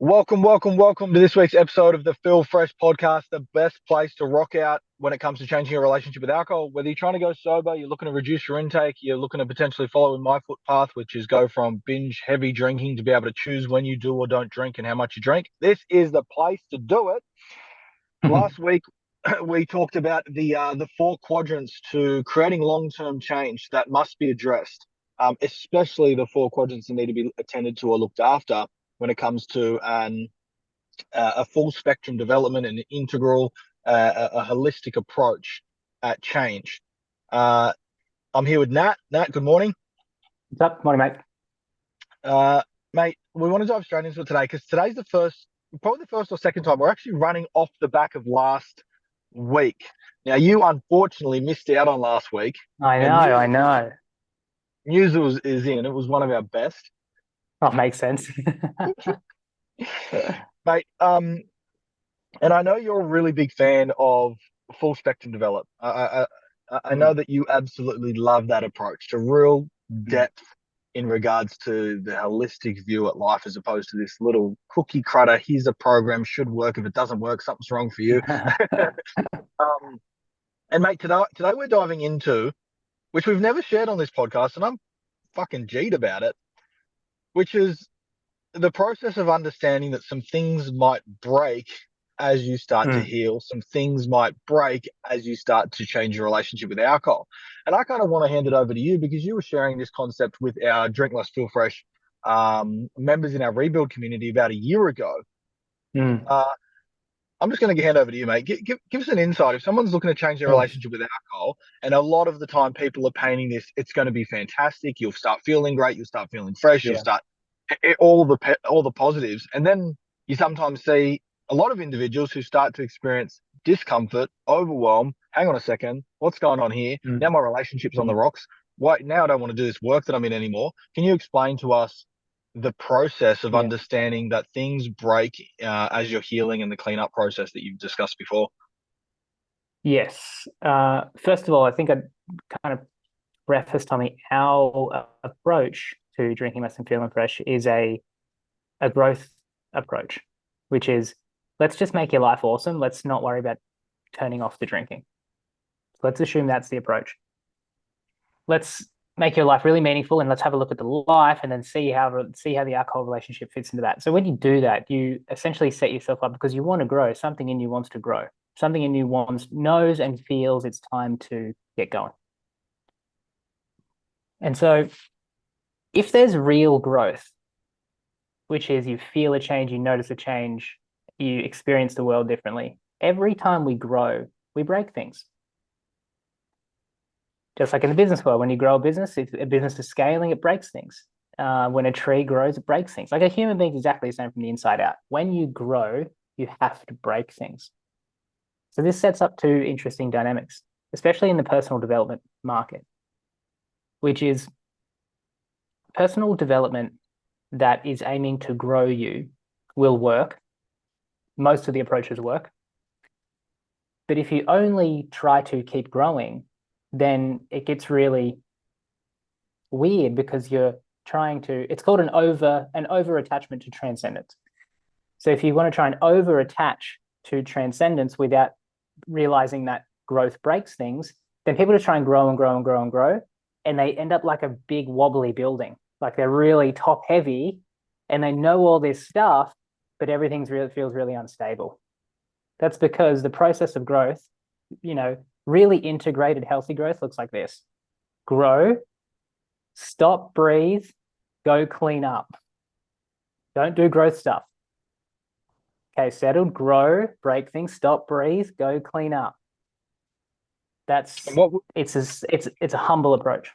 Welcome to this week's episode of the Feel Fresh podcast, the best place to rock out when it comes to changing your relationship with alcohol. Whether you're trying to go sober, you're looking to reduce your intake, you're looking to potentially follow in my footpath, which is go from binge heavy drinking to be able to choose when you do or don't drink and how much you drink. This is the place to do it. Last week, we talked about the four quadrants to creating long-term change that must be addressed, especially the four quadrants that need to be attended to or looked after when it comes to a full spectrum development, an integral, a holistic approach at change. Uh, I'm here with Nat. Nat, good morning. What's up? Morning, mate. Uh, Mate, we want to dive straight into it today because today's probably the first or second time we're actually running off the back of last week. Now, you unfortunately missed out on last week, I know, and I know. is in. It was one of our best, Oh, makes sense. mate. And I know you're a really big fan of full spectrum develop. I know Mm, that you absolutely love that approach to real mm. depth in regards to the holistic view at life, as opposed to this little cookie cutter. Here's a program, should work. If it doesn't work, something's wrong for you. Um, and mate, today we're diving into, which we've never shared on this podcast, and I'm fucking G'd about it, which is the process of understanding that some things might break as you start to Mm. heal, some things might break as you start to change your relationship with alcohol. And I kind of want to hand it over to you because you were sharing this concept with our Drink Less Feel Fresh members in our rebuild community about a year ago. Mm. Uh, I'm just going to hand over to you, mate. Give us an insight. If someone's looking to change their Sure. relationship with alcohol, and a lot of the time people are painting this, it's going to be fantastic. You'll start feeling great. You'll start feeling fresh. You'll Yeah. start all the positives, and then you sometimes see a lot of individuals who start to experience discomfort, overwhelm. Hang on a second, what's going on here? Now Mm. my relationship's on the Mm. rocks. Why now I don't want to do this work that I'm in anymore? Can you explain to us the process of Yeah. understanding that things break as you're healing and the cleanup process that you've discussed before? Yes. First of all, I think I'd kind of preface, Tommy, our approach to drinking less and feeling fresh is a growth approach, which is let's just make your life awesome. Let's not worry about turning off the drinking. Let's assume that's the approach. Let's make your life really meaningful and let's have a look at the life and then see how the alcohol relationship fits into that. So when you do that, you essentially set yourself up because you want to grow. Something in you wants to grow. Something in you wants knows and feels it's time to get going. And so if there's real growth, which is you feel a change, you notice a change, you experience the world differently. Every time we grow, we break things. Just like in the business world, when you grow a business, if a business is scaling, it breaks things. When a tree grows, it breaks things. Like a human being is exactly the same from the inside out. When you grow, you have to break things. So this sets up two interesting dynamics, especially in the personal development market, which is personal development that is aiming to grow you will work. Most of the approaches work. But if you only try to keep growing, then it gets really weird because you're trying to, it's called an over attachment to transcendence. So if you want to try and over attach to transcendence without realizing that growth breaks things, then people just try and grow and grow and grow and grow, and they end up like a big wobbly building. Like they're really top heavy and they know all this stuff, but everything's really feels really unstable. That's because the process of growth, really integrated healthy growth looks like this: grow, stop, breathe, go clean up. Don't do growth stuff. Okay, settled, grow, break things, stop, breathe, go clean up. And That's what it's a humble approach.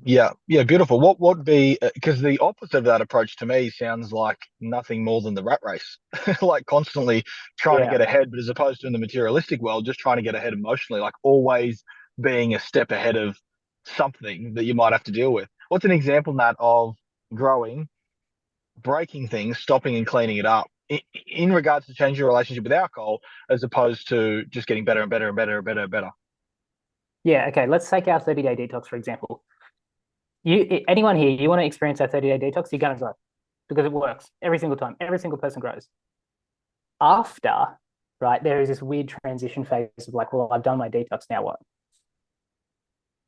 Yeah, beautiful. What would be, because the opposite of that approach to me sounds like nothing more than the rat race, like constantly trying to Yeah. get ahead, but as opposed to in the materialistic world, just trying to get ahead emotionally, like always being a step ahead of something that you might have to deal with. What's an example, Nat, of growing, breaking things, stopping and cleaning it up in regards to changing your relationship with alcohol, as opposed to just getting better and better and better and better and better? Yeah, okay. Let's take our 30-day detox, for example. Anyone here, you want to experience our 30-day detox, you're gonna go. because it works every single time. Every single person grows. After, right, there is this weird transition phase of like, well, I've done my detox, now what?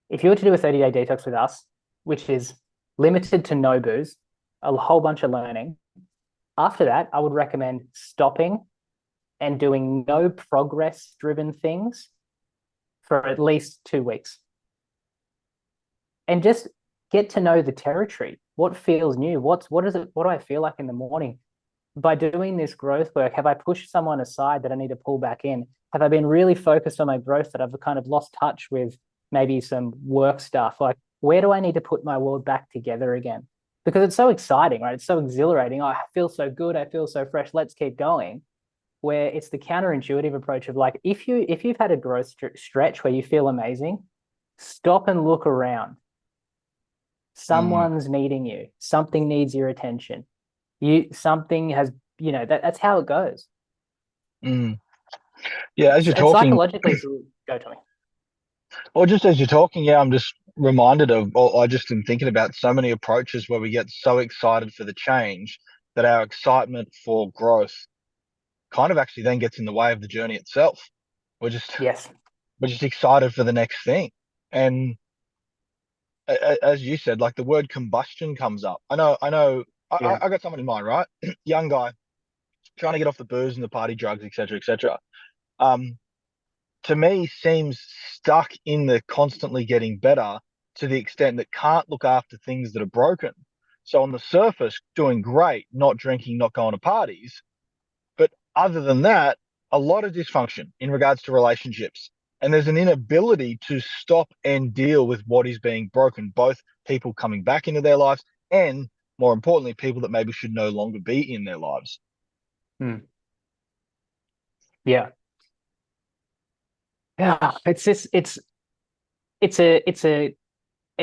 If you were to do a 30-day detox with us, which is limited to no booze, a whole bunch of learning, after that, I would recommend stopping and doing no progress driven things for at least 2 weeks. And just get to know the territory. What feels new? What do I feel like in the morning? By doing this growth work, have I pushed someone aside that I need to pull back in? Have I been really focused on my growth that I've kind of lost touch with maybe some work stuff? Like, where do I need to put my world back together again? Because it's so exciting, right? It's so exhilarating. Oh, I feel so good. I feel so fresh. Let's keep going. Where it's the counterintuitive approach of like, if you've had a growth stretch where you feel amazing, stop and look around. Someone's needing you. Something needs your attention. Something has, that's how it goes. Yeah, as you're And talking, psychologically, go, Tommy. or just as you're talking, yeah, I'm just reminded of, or I just am thinking about so many approaches where we get so excited for the change that our excitement for growth kind of actually then gets in the way of the journey itself. Yes. We're just excited for the next thing. And as you said, like the word combustion comes up. I know, Yeah. I got someone in mind, right? Young guy trying to get off the booze and the party drugs, etc., etc. Um, to me, seems stuck in the constantly getting better to the extent that can't look after things that are broken. So on the surface, doing great, not drinking, not going to parties. But other than that, a lot of dysfunction in regards to relationships. And there's an inability to stop and deal with what is being broken, both people coming back into their lives and, more importantly, people that maybe should no longer be in their lives. Yeah. Yeah. It's a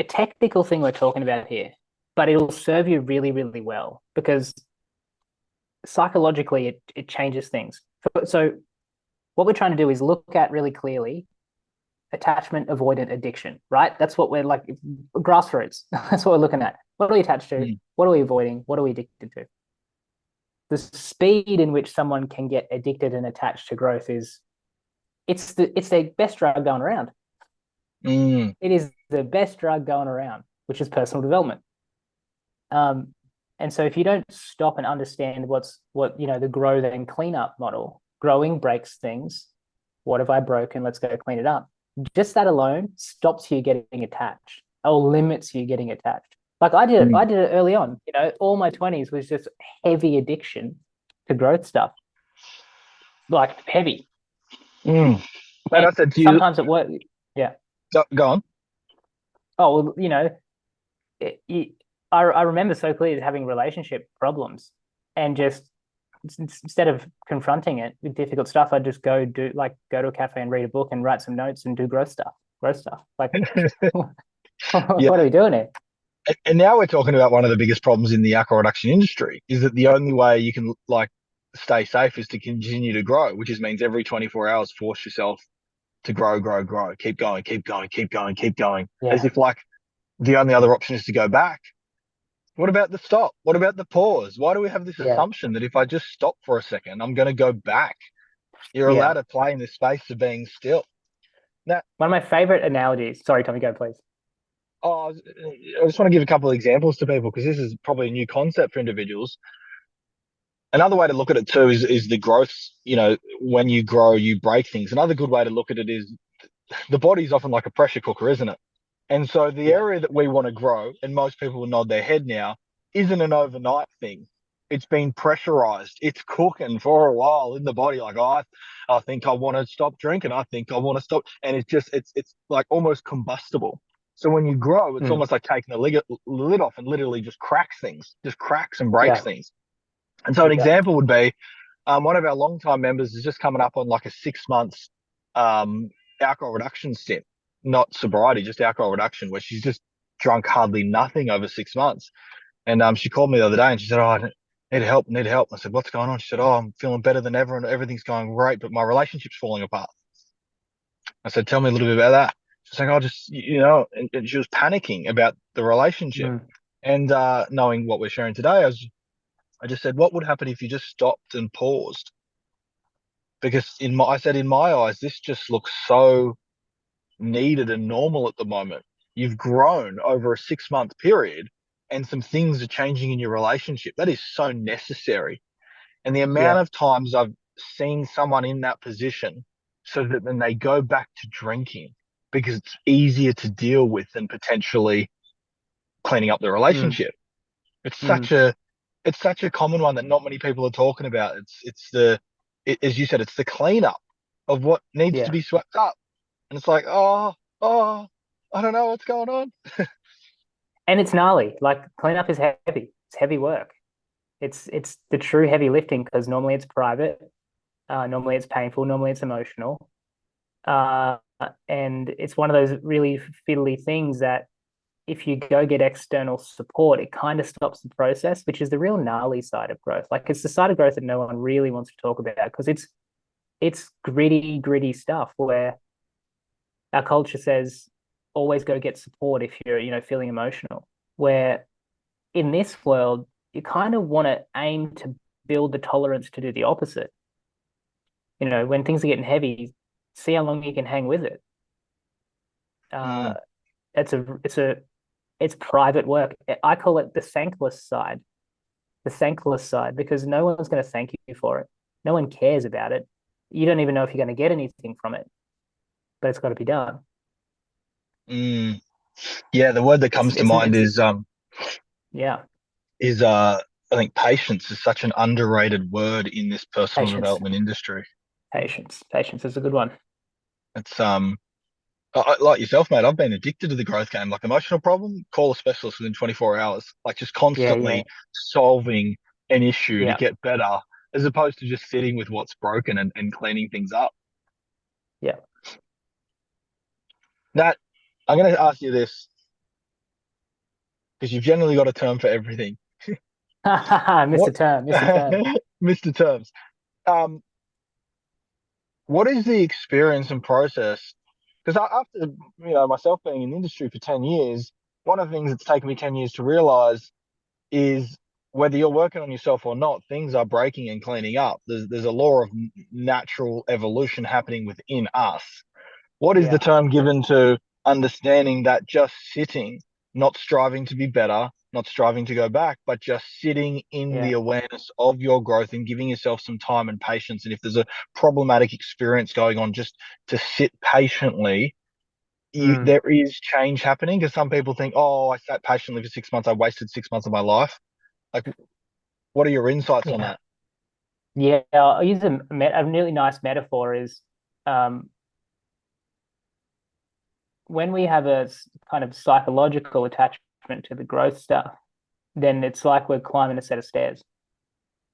technical thing we're talking about here, but it'll serve you really, really well because psychologically it changes things. So what we're trying to do is look at really clearly attachment avoidant addiction, right? That's what we're like, grassroots. That's what we're looking at. What are we attached to? What are we avoiding? What are we addicted to? The speed in which someone can get addicted and attached to growth it's the best drug going around. It is the best drug going around, which is personal development. And so if you don't stop and understand what the grow then clean up model, growing breaks things. What have I broken? Let's go clean it up. Just that alone stops you getting attached or limits you getting attached. Like I did it early on. All my 20s was just heavy addiction to growth stuff. Like heavy. And I said to you, sometimes it works. Yeah. Go on. Oh, well, I remember so clearly having relationship problems and just instead of confronting it with difficult stuff, I'd just go to a cafe and read a book and write some notes and do growth stuff. Like, what are we doing here? And now we're talking about one of the biggest problems in the alcohol reduction industry is that the only way you can stay safe is to continue to grow, which means every 24 hours force yourself to grow, keep going, Yeah. as if the only other option is to go back. What about the stop? What about the pause? Why do we have this assumption that if I just stop for a second, I'm going to go back? You're allowed to play in the space of being still. Now, one of my favorite analogies. Sorry, Tommy, go please. I just want to give a couple of examples to people because this is probably a new concept for individuals. Another way to look at it too is the growth. When you grow, you break things. Another good way to look at it is the body's often like a pressure cooker, isn't it? And so the area that we want to grow, and most people will nod their head now, isn't an overnight thing. It's been pressurized. It's cooking for a while in the body. Like, I think I want to stop drinking. I think I want to stop. And it's like almost combustible. So when you grow, it's almost like taking the lid off and literally just cracks things, just cracks and breaks things. And so an example would be one of our longtime members is just coming up on like a 6 months alcohol reduction stint, not sobriety, just alcohol reduction, where she's just drunk hardly nothing over 6 months. And she called me the other day and she said, "Oh, I need help. I said, "What's going on?" She said, "Oh, I'm feeling better than ever and everything's going great, but my relationship's falling apart." I said, "Tell me a little bit about that." She's like, "Oh, just, and she was panicking about the relationship. And knowing what we're sharing today, I just said, what would happen if you just stopped and paused? Because I said, in my eyes, this just looks so needed and normal at the moment. You've grown over a 6 month period and some things are changing in your relationship. That is so necessary. And the Yeah. amount of times I've seen someone in that position so that then they go back to drinking because it's easier to deal with than potentially cleaning up the Mm, relationship. It's mm, such a it's such a common one that not many people are talking about. As you said, it's the cleanup of what needs to yeah. be swept up. And it's like, oh, I don't know what's going on. And it's gnarly. Like cleanup is heavy. It's heavy work. It's the true heavy lifting because normally it's private, normally it's painful, normally it's emotional. Uh, and it's one of those really fiddly things that if you go get external support, it kind of stops the process, which is the real gnarly side of growth. Like it's the side of growth that no one really wants to talk about because it's gritty, gritty stuff where our culture says always go get support if you're, feeling emotional. Where in this world, you kind of want to aim to build the tolerance to do the opposite. When things are getting heavy, see how long you can hang with it. Uh, Mm, it's private work. I call it the thankless side, because no one's going to thank you for it. No one cares about it. You don't even know if you're going to get anything from it, but it's got to be done. mm. Yeah, the word that It's comes to it's mind it's is yeah, is I think patience is such an underrated word in this personal patience, development industry. patience is a good one. It's like yourself, mate. I've been addicted to the growth game. Like emotional problem, call a specialist within 24 hours. Like just Yeah, yeah, constantly solving an issue to yeah, get better, as opposed to just sitting with what's broken and cleaning things up. yeah. That I'm going to ask you this because you've generally got a term for everything. Mr. What, Term, Mr. Term. Mr. Terms? Um, what is the experience and process? Because after myself being in the industry for 10 years, one of the things that's taken me 10 years to realize is whether you're working on yourself or not, things are breaking and cleaning up. There's a law of natural evolution happening within us. What is the Yeah, term given to understanding that just sitting, not striving to be better, not striving to go back, but just sitting in the yeah. awareness of your growth and giving yourself some time and patience. And if there's a problematic experience going on, just to sit patiently. Mm, There is change happening because some people think, oh, I sat patiently for 6 months, I wasted 6 months of my life. Like, what are your insights on yeah, that? yeah. I'll use a really nice metaphor is um, when we have a kind of psychological attachment to the growth stuff, then it's like we're climbing a set of stairs.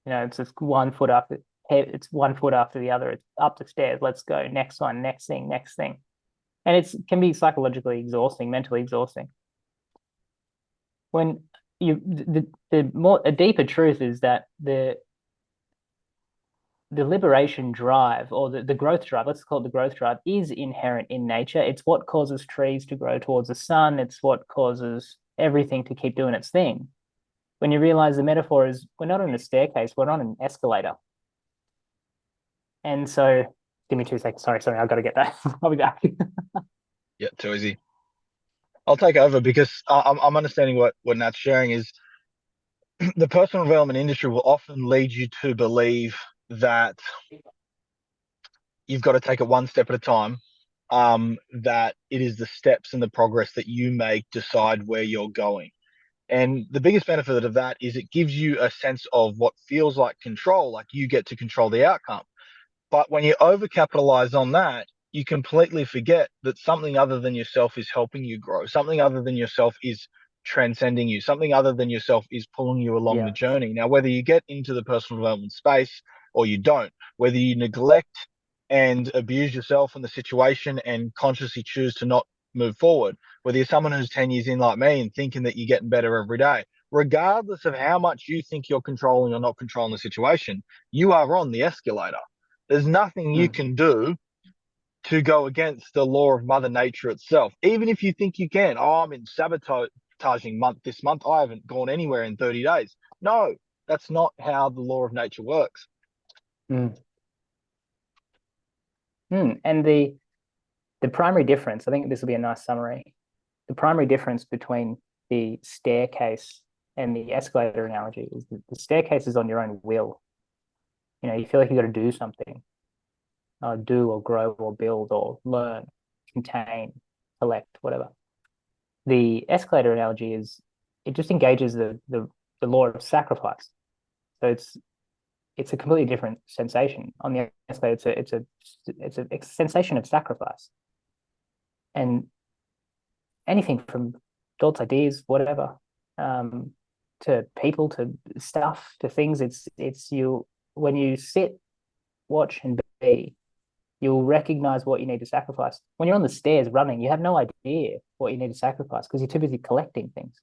It's just it's 1 foot after the other. It's up the stairs. Let's go. Next one, next thing, next thing. And it can be psychologically exhausting, mentally exhausting. When the more a deeper truth is that the liberation drive or the growth drive, let's call it the growth drive, is inherent in nature. It's what causes trees to grow towards the sun. It's what causes everything to keep doing its thing. When you realize the metaphor is we're not on a staircase, we're on an escalator. And so, give me 2 seconds. Sorry, I've got to get that. I'll be back. Yeah, too easy. I'll take over because I'm understanding what Nat's sharing is the personal development industry will often lead you to believe that you've got to take it one step at a time. That it is the steps and the progress that you make decide where you're going. And the biggest benefit of that is it gives you a sense of what feels like control, like you get to control the outcome. But when you overcapitalize on that, you completely forget that something other than yourself is helping you grow. Something other than yourself is transcending you. Something other than yourself is pulling you along the Yeah, journey. Now, whether you get into the personal development space or you don't, whether you neglect and abuse yourself in the situation and consciously choose to not move forward, whether you're someone who's 10 years in like me and thinking that you're getting better every day, regardless of how much you think you're controlling or not controlling the situation, you are on the escalator. There's nothing you mm, can do to go against the law of Mother Nature itself. Even if you think you can, oh, I'm in sabotaging month this month. I haven't gone anywhere in 30 days. No, That's not how the law of nature works. Mm. And the primary difference, I think this will be a nice summary. The primary difference between the staircase and the escalator analogy is that the staircase is on your own will. You know, you feel like you got to do something, do or grow or build or learn, contain, collect, whatever. The escalator analogy is it just engages the law of sacrifice. So it's a completely different sensation. On the escalator, it's a sensation of sacrifice. And anything from thoughts, ideas, whatever, to people, to stuff, to things. It's you when you sit, watch, and be, you'll recognize what you need to sacrifice. When you're on the stairs running, you have no idea what you need to sacrifice because you're too busy collecting things.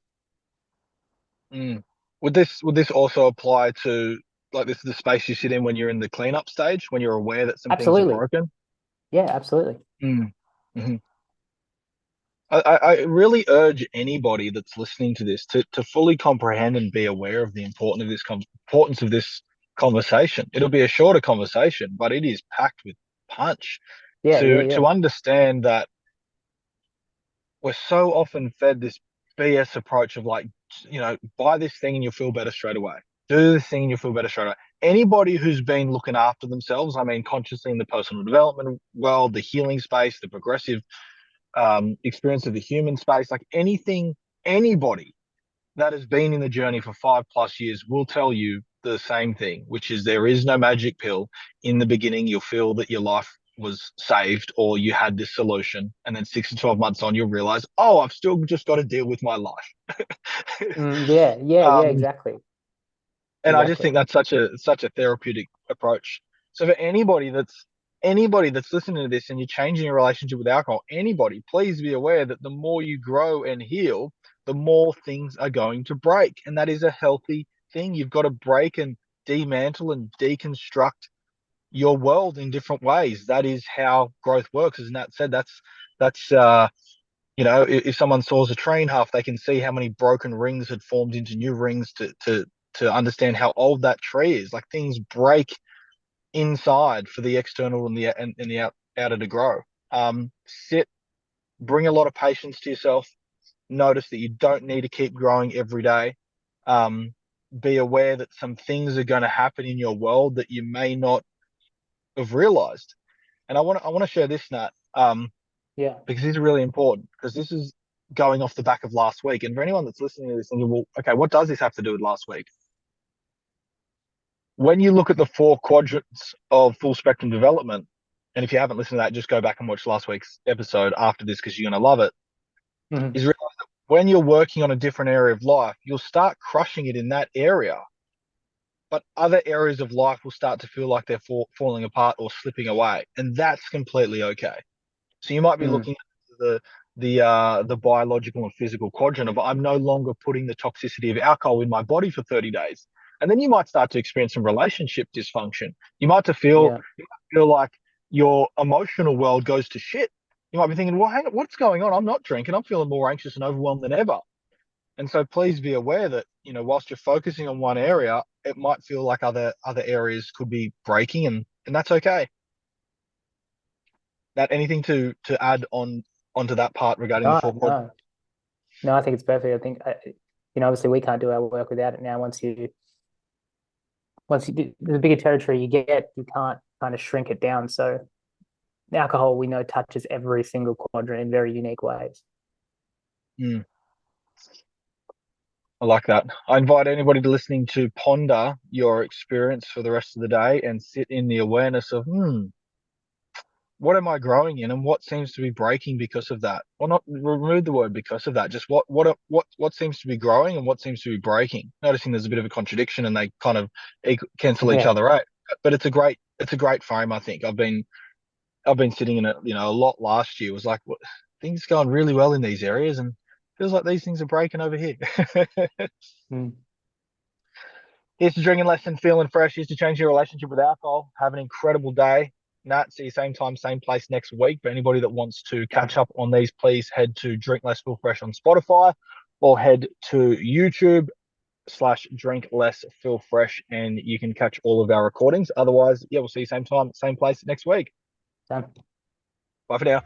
Mm. Would this also apply to, like, this is the space you sit in when you're in the cleanup stage, when you're aware that some things are Absolutely. broken? Yeah, absolutely. Mm. Mhm. I really urge anybody that's listening to this to fully comprehend and be aware of the importance of this conversation. It'll be a shorter conversation, but it is packed with punch. Yeah, yeah, To yeah. understand that we're so often fed this BS approach of, like, buy this thing and you'll feel better straight away. Do this thing and you'll feel better straight away. Anybody who's been looking after themselves, I mean, consciously in the personal development world, the healing space, the progressive experience of the human space, like anybody that has been in the journey for 5+ years will tell you the same thing, which is there is no magic pill. In the beginning, you'll feel that your life was saved or you had this solution. And then 6 to 12 months on, you'll realize, oh, I've still just got to deal with my life. Yeah, yeah, yeah, um, exactly. and I just Exactly. think that's such a therapeutic approach. So for anybody that's listening to this and you're changing your relationship with alcohol, anybody, please be aware that the more you grow and heal, the more things are going to break. And that is a healthy thing. You've got to break and dismantle and deconstruct your world in different ways. That is how growth works. As Nat said, that's if someone saws a tree in half, they can see how many broken rings had formed into new rings to understand how old that tree is. Like, things break inside for the external and the outer to grow. Sit, bring a lot of patience to yourself. Notice that you don't need to keep growing every day. Um, be aware that some things are going to happen in your world that you may not have realized. And I want to share this, Nat, Yeah. because this is really important, because this is going off the back of last week. And for anyone that's listening to this thinking, well, okay, what does this have to do with last week? When you look at the 4 quadrants of full spectrum development, and if you haven't listened to that, just go back and watch last week's episode after this because you're going to love it. Mhm. Is realize that when you're working on a different area of life, you'll start crushing it in that area, but other areas of life will start to feel like they're falling apart or slipping away, and that's completely okay. So you might be Mm. looking at the biological and physical quadrant of, I'm no longer putting the toxicity of alcohol in my body for 30 days. And then you might start to experience some relationship dysfunction. Yeah. You might feel like your emotional world goes to shit. You might be thinking, well, hang on, what's going on? I'm not drinking. I'm feeling more anxious and overwhelmed than ever. And so please be aware that, whilst you're focusing on one area, it might feel like other areas could be breaking, and that's okay. That anything to add onto that part regarding the No, four quadrants? no, no, I think it's perfect. I think, obviously we can't do our work without it now. Once you do, the bigger territory you get, you can't kind of shrink it down. So alcohol, we know, touches every single quadrant in very unique ways. Mm, I like that. I invite anybody to listening to ponder your experience for the rest of the day and sit in the awareness of, what am I growing in, and what seems to be breaking because of that? Well, not remove the word because of that. Just what seems to be growing and what seems to be breaking. Noticing there's a bit of a contradiction and they kind of cancel each Yeah. other out. But it's a great frame. I think I've been sitting in it, a lot last year. It was like, things going really well in these areas, and feels like these things are breaking over here. Mm. Here's to drinking less and feeling fresh. Here's to change your relationship with alcohol. Have an incredible day. Nat, see you same time, same place next week. For anybody that wants to catch up on these, please head to Drink Less Feel Fresh on Spotify or head to YouTube drink less, feel fresh, and you can catch all of our recordings. Otherwise, yeah, we'll see you same time, same place next week. Done. Bye for now.